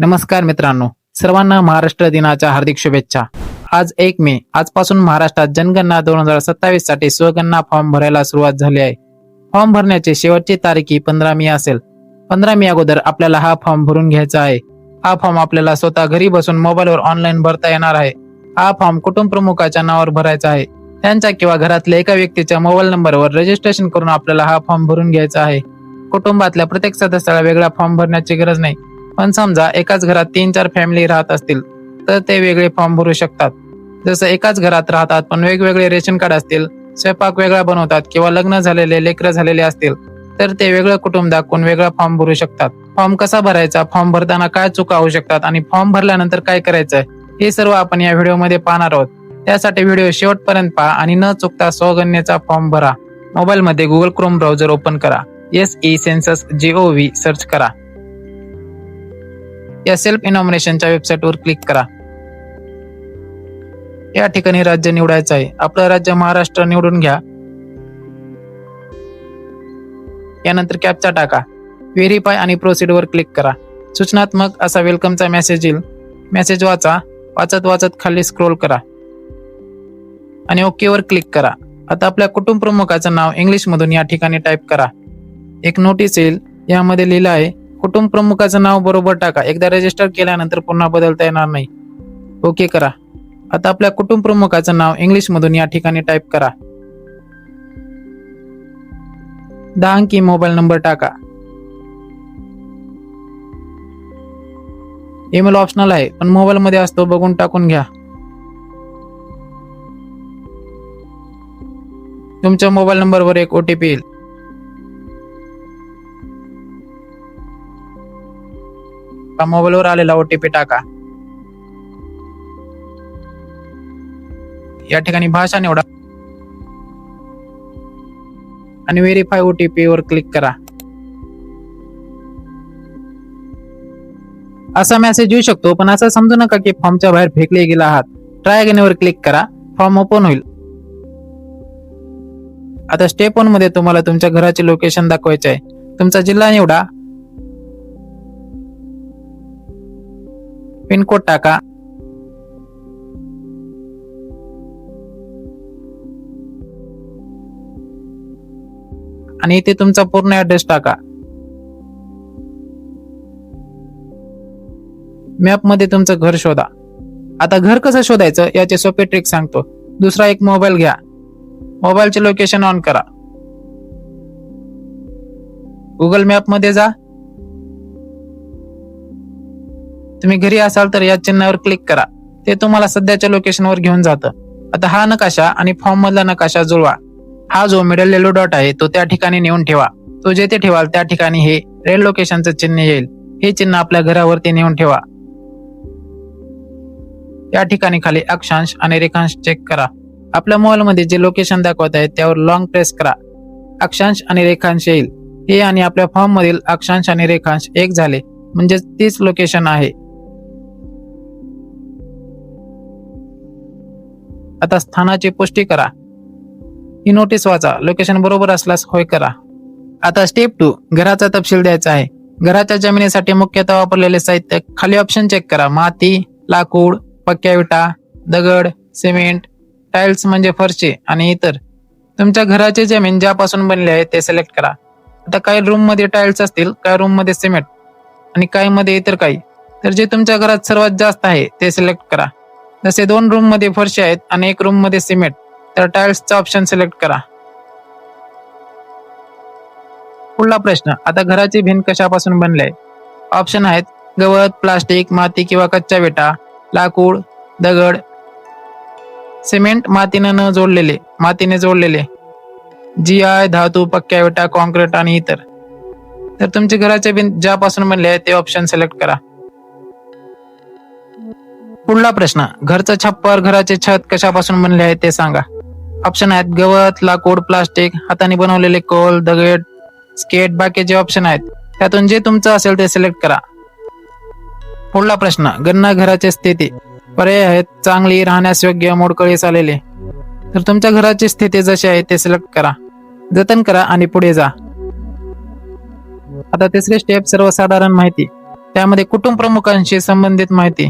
नमस्कार मित्रांनो, सर्वांना महाराष्ट्र दिनाच्या हार्दिक शुभेच्छा। आज 1 मे, आजपासून महाराष्ट्रात जनगणना 2027 साठी स्वगणना फॉर्म भरायला सुरुवात झाली आहे। फॉर्म भरण्याची शेवटची तारीख 15 मे असेल। 15 मे अगोदर आपल्याला हा फॉर्म भरून घ्यायचा आहे। हा फॉर्म आपल्याला स्वतः घरी बसून मोबाईलवर ऑनलाईन भरता येणार आहे। हा फॉर्म कुटुंब प्रमुखाच्या नावावर भरायचा आहे। त्यांच्या किंवा घरातल्या एका व्यक्तीच्या मोबाईल नंबरवर रजिस्ट्रेशन करून आपल्याला हा फॉर्म भरून घ्यायचा आहे। कुटुंबातल्या प्रत्येक सदस्याला वेगळा फॉर्म भरण्याची गरज नाही, पण समजा एकाच घरात 3-4 फॅमिली राहत असतील तर ते वेगळे फॉर्म भरू शकतात। जसं एकाच घरात राहतात पण वेगवेगळे रेशन कार्ड असतील, स्वयंपाक वेगळा बनवतात किंवा लग्न झालेले लेकरं झालेले असतील तर ते वेगळं कुटुंब दाखवून वेगळा फॉर्म भरू शकतात। फॉर्म कसा भरायचा, फॉर्म भरताना काय चुका होऊ शकतात आणि फॉर्म भरल्यानंतर काय करायचं हे सर्व आपण या व्हिडिओमध्ये पाहणार आहोत। त्यासाठी व्हिडिओ शेवटपर्यंत पहा आणि न चुकता स्वगणनेचा फॉर्म भरा। मोबाईलमध्ये गुगल क्रोम ब्राउझर ओपन करा, SE-census.gov सर्च करा। या सेल्फ इनॉमिनेशनच्या वेबसाईटवर क्लिक करा। या ठिकाणी राज्य निवडायचं आहे। आपलं राज्य महाराष्ट्र निवडून घ्या। यानंतर कॅप्चा टाका, व्हेरीफाय आणि प्रोसीड वर क्लिक करा। सूचनात्मक असा वेलकमचा मेसेज येईल। मेसेज वाचा, वाचत खाली स्क्रोल करा आणि ओके वर क्लिक करा। आता आपल्या कुटुंब प्रमुखाचं नाव इंग्लिश मधून या ठिकाणी टाईप करा। एक नोटीस येईल, यामध्ये लिहिलं आहे कुटुंब प्रमुखाचं नाव बरोबर टाका। एकदा रजिस्टर केल्यानंतर पुन्हा बदलता येणार नाही। ओके करा। आता आपल्या कुटुंब प्रमुखाचं नाव इंग्लिश मधून या ठिकाणी टाईप करा। 10 अंकी मोबाईल नंबर टाका। ईमेल ऑप्शनल आहे, पण मोबाईल मध्ये असतो, बघून टाकून घ्या। तुमच्या मोबाईल नंबरवर एक OTP येईल। मोबाईलवर आलेला OTP टाका। या ठिकाणी भाषा निवडा आणि व्हेरीफाय OTP वर क्लिक करा। असा मेसेज येऊ शकतो, पण असं समजू नका की फॉर्मच्या बाहेर फेकले गेला आहात। ट्राय अगेन वर क्लिक करा, फॉर्म ओपन होईल। आता स्टेप 1 मध्ये तुम्हाला तुमच्या घराचे लोकेशन दाखवायचे आहे। तुमचा जिल्हा निवडा, पिनकोड टाका आणि इथे तुमचा पूर्ण ऍड्रेस टाका। मॅप मध्ये तुमचं घर शोधा। आता घर कसं शोधायचं याचे सोपे ट्रिक सांगतो। दुसरा एक मोबाईल घ्या, मोबाईलचे लोकेशन ऑन करा, गुगल मॅप मध्ये जा। तुम्ही घरी असाल तर या चिन्हावर क्लिक करा, ते तुम्हाला सध्याच्या लोकेशनवर घेऊन जातं। आता हा नकाशा आणि फॉर्म मधला नकाशा जुळवा। हा जो मिडल येलो डॉट आहे तो त्या ठिकाणी नेऊन ठेवा। तो जेथे ठेवाल त्या ठिकाणी हे रेड लोकेशनचं चिन्ह येईल। हे चिन्ह आपल्या घरावरती नेऊन ठेवा। या ठिकाणी खाली अक्षांश आणि रेखांश चेक करा। आपल्या मोबाईल मध्ये जे लोकेशन दाखवत आहे त्यावर लॉंग प्रेस करा, अक्षांश आणि रेखांश येईल। हे आणि आपल्या फॉर्म मधील अक्षांश आणि रेखांश एक झाले, म्हणजे तीच लोकेशन आहे। आता स्थानाची पुष्टी करा। ही नोटीस वाचा, लोकेशन बरोबर असल्यास होय करा। आता स्टेप 2, घराचा तपशील द्यायचा आहे। घराच्या जमिनीसाठी मुख्यतः वापरलेले साहित्य खाली ऑप्शन चेक करा, माती, लाकूड, पक्क्या विटा, दगड, सिमेंट, टाइल्स म्हणजे फरशी आणि इतर। तुमच्या घराची जमीन ज्यापासून बनली आहे ते सिलेक्ट करा। आता काही रूम मध्ये टाइल्स असतील, काही रूम मध्ये सिमेंट आणि काही मध्ये इतर काही। तर जे तुमच्या घरात सर्वात जास्त आहे ते सिलेक्ट करा। जसे 2 रूम मध्ये फरशी आहेत आणि 1 रूम मध्ये सिमेंट, तर टाइल्सचा ऑप्शन सिलेक्ट करा। पुढला प्रश्न, आता घराची भिंत कशापासून बनली आहे? ऑप्शन आहेत गवत, प्लास्टिक, माती किंवा कच्च्या विटा, लाकूड, दगड, सिमेंट मातीने जोडलेले, GI, धातू, पक्क्या विटा, कॉन्क्रीट आणि इतर। तर तुमची घराची भिंत ज्यापासून बनली आहे ते ऑप्शन सिलेक्ट करा। पुढला प्रश्न, घरचं छप्पर, घराचे छत कशापासून बनले आहे ते सांगा। ऑप्शन आहेत गवत, लाकूड, प्लास्टिक, हाताने बनवलेले कोल, दगड, स्केट, बाकीचे ऑप्शन आहेत। त्यातून जे तुमचं असेल ते सिलेक्ट करा। पुढला प्रश्न, गणना घराची स्थिती। पर्याय आहेत चांगली, राहण्यास योग्य, मोडकळीस आलेले। तर तुमच्या घराची स्थिती जशी आहे ते सिलेक्ट करा, जतन करा आणि पुढे जा। आता तिसरी स्टेप, सर्वसाधारण माहिती। त्यामध्ये कुटुंब प्रमुखांशी संबंधित माहिती,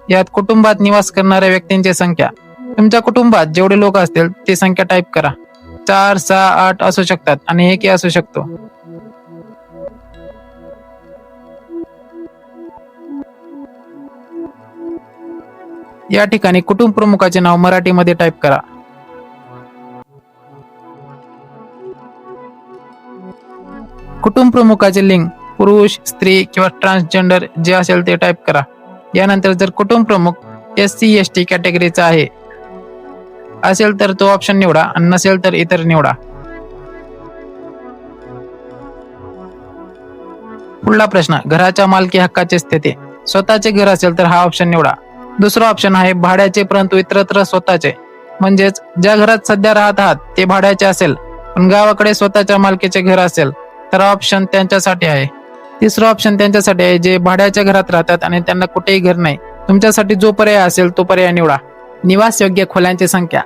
यात कुटुंबात निवास करणाऱ्या व्यक्तींची संख्या, तुमच्या कुटुंबात जेवढे लोक असतील ती संख्या टाईप करा. 4, 6, 8 असू शकतात आणि 1 असू शकतो. या ठिकाणी कुटुंब प्रमुखाचे नाव मराठीमध्ये टाईप करा. कुटुंब प्रमुखाचे लिंग पुरुष, स्त्री किंवा ट्रान्सजेंडर जे असेल ते टाईप करा. यानंतर जर कुटुंब प्रमुख SC ST कॅटेगरीचा आहे असेल तर तो ऑप्शन निवडा आणि नसेल तर इतर निवडा. पुढला प्रश्न, घराच्या मालकी हक्काची स्थिती. स्वतःचे घर असेल तर हा ऑप्शन निवडा. दुसरा ऑप्शन आहे भाड्याचे परंतु इतरत्र स्वतःचे, म्हणजेच ज्या घरात सध्या राहत आहात ते भाड्याचे असेल पण गावाकडे स्वतःच्या मालकीचे घर असेल तर हा ऑप्शन त्यांच्यासाठी आहे. तिसरा ऑप्शन त्यांच्यासाठी आहे जे भाड्याच्या घरात राहतात आणि त्यांना कुठेही घर नाही. तुमच्यासाठी जो पर्याय असेल तो पर्याय निवडा. निवास योग्य खोल्यांची संख्या,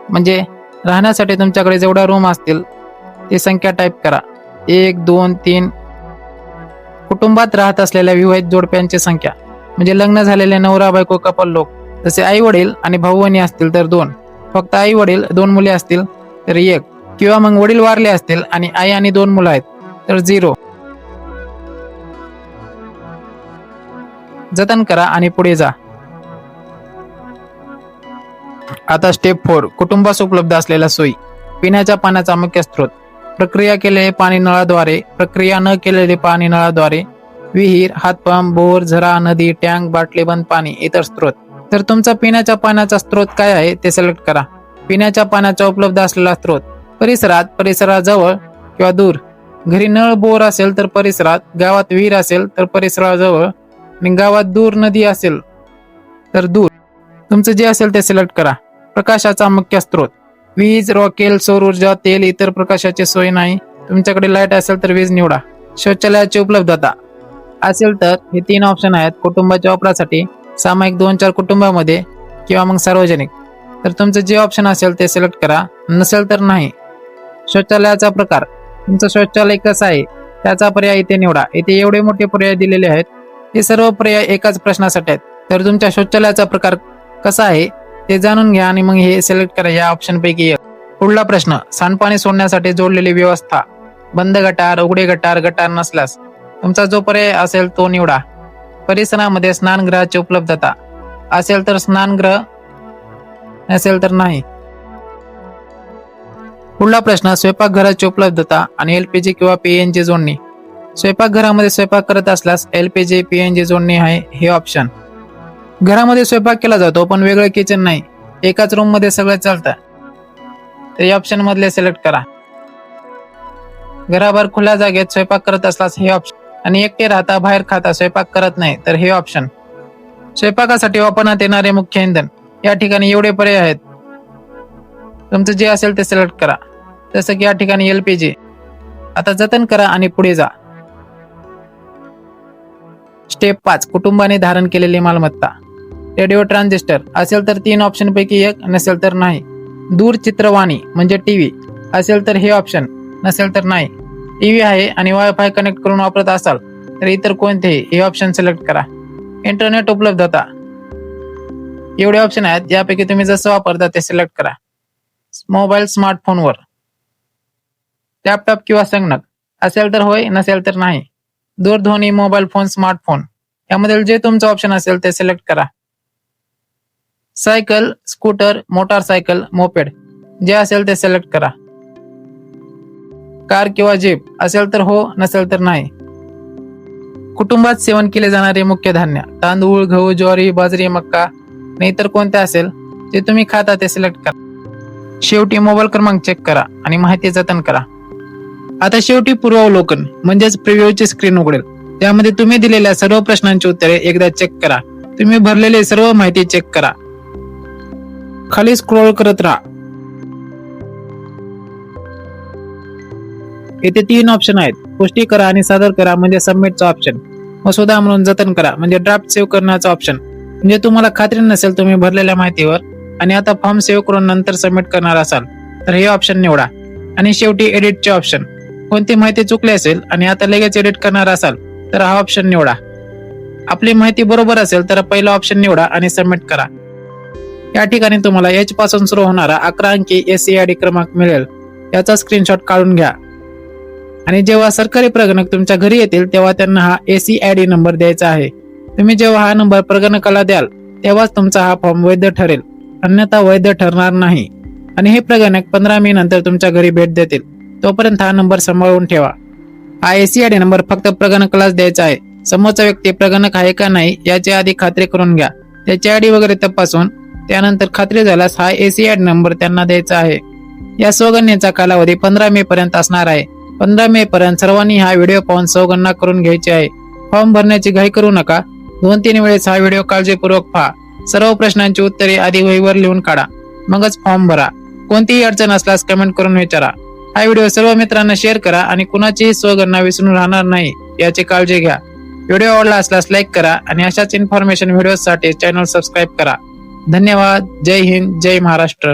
म्हणजे राहण्यासाठी तुमच्याकडे जेवढ्या रूम असतील ती संख्या टाईप करा. 1, 2, 3. कुटुंबात राहत असलेल्या विवाहित जोडप्यांची संख्या, म्हणजे लग्न झालेले नवरा बायको कपल लोक, जसे आई वडील आणि भाऊ बहिणी असतील तर 2, फक्त आई वडील 2 मुले असतील तर 1, किंवा मग वडील वारले असतील आणि आई आणि 2 मुलं आहेत तर 0. जतन करा आणि पुढे जा. आता स्टेप 4, कुटुंबास उपलब्ध असलेल्या सोयी. पिण्याच्या पाण्याचा मुख्य स्रोत, प्रक्रिया केलेले पाणी नळाद्वारे, प्रक्रिया न केलेले पाणी नळाद्वारे, विहीर, हातपंप, बोर, झरा, नदी, टँक, बाटलीबंद पाणी, इतर स्रोत. तर तुमचा पिण्याच्या पाण्याचा स्रोत काय आहे ते सिलेक्ट करा. पिण्याच्या पाण्याचा उपलब्ध असलेला स्रोत परिसरात, परिसराजवळ किंवा दूर. घरी नळ बोर असेल तर परिसरात, गावात विहीर असेल तर परिसराजवळ आणि गावात दूर नदी असेल तर दूर. तुमचं जे असेल ते सिलेक्ट करा. प्रकाशाचा मुख्य स्रोत, वीज, रॉकेल, सौर ऊर्जा, तेल, इतर प्रकाशाची सोय नाही. तुमच्याकडे लाईट असेल तर वीज निवडा. शौचालयाची उपलब्धता असेल तर हे 3 ऑप्शन आहेत. कुटुंबाच्या वापरासाठी, सामायिक 2-4 कुटुंबामध्ये किंवा मग सार्वजनिक. तर तुमचं जे ऑप्शन असेल ते सिलेक्ट करा, नसेल तर नाही. शौचालयाचा प्रकार, तुमचं शौचालय कसं आहे त्याचा पर्याय इथे निवडा. इथे एवढे मोठे पर्याय दिलेले आहेत. हे सर्व पर्याय एकाच प्रश्नासाठी आहेत. तर तुमच्या शौचालयाचा प्रकार कसा आहे ते जाणून घ्या आणि मग हे सिलेक्ट करा या ऑप्शन पैकी एक. पुढला प्रश्न, सांडपाणी सोडण्यासाठी जोडलेली व्यवस्था, बंद गटार, उघडे गटार, गटार नसल्यास. तुमचा जो पर्याय असेल तो निवडा. परिसरामध्ये स्नानगृहाची उपलब्धता असेल तर स्नानगृह, नसेल तर नाही. पुढला प्रश्न, स्वयंपाकघराची उपलब्धता आणि LPG किंवा PNG जोडणी. स्वयंपाकघरामध्ये स्वयंपाक करत असल्यास LPG PNG जोडणी आहे हे ऑप्शन. घरामध्ये स्वयंपाक केला जातो पण वेगळं किचन नाही, एकाच रूम मध्ये सगळं चालतं तर या ऑप्शन मधले सिलेक्ट करा. घराबाहेर खुल्या जागेत स्वयंपाक करत असल्यास हे ऑप्शन, आणि एकटे राहता बाहेर खाता स्वयंपाक करत नाही तर हे ऑप्शन. स्वयंपाकासाठी वापरण्यात येणारे मुख्य इंधन, या ठिकाणी एवढे पर्याय आहेत. तुमचं जे असेल ते सिलेक्ट करा. जसं की या ठिकाणी LPG. आता जतन करा आणि पुढे जा. स्टेप 5, कुटुंबाने धारण केलेली मालमत्ता. रेडिओ ट्रान्झिस्टर असेल तर 3 ऑप्शन पैकी एक, नसेल तर नाही. दूरचित्रवाणी म्हणजे टीव्ही असेल तर हे ऑप्शन, नसेल तर नाही. टीव्ही आहे आणि वायफाय कनेक्ट करून वापरत असाल तर इतर कोणतेही हे ऑप्शन सिलेक्ट करा. इंटरनेट उपलब्धता, एवढे ऑप्शन आहेत, यापैकी तुम्ही जसं वापरता ते सिलेक्ट करा. मोबाईल, स्मार्टफोनवर, लॅपटॉप किंवा संगणक असेल तर होय, नसेल तर नाही. दूरध्वनी, मोबाईल फोन, स्मार्टफोन यामधील जे तुमचं ऑप्शन असेल ते सिलेक्ट करा. सायकल, स्कूटर, मोटारसायकल, मोपेड जे असेल ते सिलेक्ट करा. कार किंवा जीप असेल तर हो, नसेल तर नाही. कुटुंबात सेवन केले जाणारे मुख्य धान्य, तांदूळ, गहू, ज्वारी, बाजरी, मक्का आणि इतर कोणते असेल जे तुम्ही खाता ते सिलेक्ट करा. शेवटी मोबाईल क्रमांक चेक करा आणि माहिती जतन करा. आता शेवटी पूर्वावलोकन म्हणजेच प्रिव्ह्यूची स्क्रीन उघडेल. त्यामध्ये तुम्ही दिलेल्या सर्व प्रश्नांची उत्तरे एकदा चेक करा. तुम्ही भरलेली सर्व माहिती चेक करा. खाली स्क्रोल करत राहा. येथे 3 ऑप्शन आहेत. पुष्टी करा आणि सादर करा म्हणजे सबमिटचा ऑप्शन. मसुदा म्हणून जतन करा म्हणजे ड्राफ्ट सेव्ह करण्याचा ऑप्शन. म्हणजे तुम्हाला खात्री नसेल तुम्ही भरलेल्या माहितीवर आणि आता फॉर्म सेव्ह करून नंतर सबमिट करणार असाल तर हे ऑप्शन निवडा. आणि शेवटी एडिटचे ऑप्शन, कोणती माहिती चुकली असेल आणि आता लगेच एडिट करणार असाल तर हा ऑप्शन निवडा. आपली माहिती बरोबर असेल तर पहिला ऑप्शन निवडा आणि सबमिट करा. या ठिकाणी तुम्हाला एच पासून सुरू होणारा 11 अंकी SCID क्रमांक मिळेल. याचा स्क्रीनशॉट काढून घ्या आणि जेव्हा सरकारी प्रगणक तुमच्या घरी येतील तेव्हा त्यांना हा SCID नंबर द्यायचा आहे. तुम्ही जेव्हा हा नंबर प्रगणकाला द्याल तेव्हाच तुमचा हा फॉर्म वैध ठरेल, अन्यथा वैध ठरणार नाही. आणि हे प्रगणक 15 मे नंतर तुमच्या घरी भेट देतील. तोपर्यंत हा नंबर सांभाळून ठेवा. हा SCID नंबर फक्त प्रगणकालाच द्यायचा आहे. समोरचा व्यक्ती प्रगणक आहे का नाही याची आधी खात्री करून घ्या. त्याची आयडी वगैरे तपासून त्यानंतर खात्री झाल्यास हा SCID नंबर त्यांना द्यायचा आहे. या स्वगणनेचा कालावधी 15 मे पर्यंत असणार आहे. 15 मे पर्यंत सर्वांनी हा व्हिडिओ पाहून स्वगणना करून घ्यायची आहे. फॉर्म भरण्याची घाई करू नका. 2-3 वेळेस हा व्हिडिओ काळजीपूर्वक पहा. सर्व प्रश्नांची उत्तरे आधी वहीवर लिहून काढा, मगच फॉर्म भरा. कोणतीही अडचण असल्यास कमेंट करून विचारा. हा व्हिडिओ सर्व मित्रांना शेअर करा आणि कुणाचीही स्वगणना विसरून राहणार नाही याची काळजी घ्या. व्हिडिओ आवडला असल्यास लाईक करा आणि अशाच इन्फॉर्मेशन व्हिडिओसाठी चॅनल सबस्क्राईब करा. धन्यवाद. जय हिंद, जय महाराष्ट्र.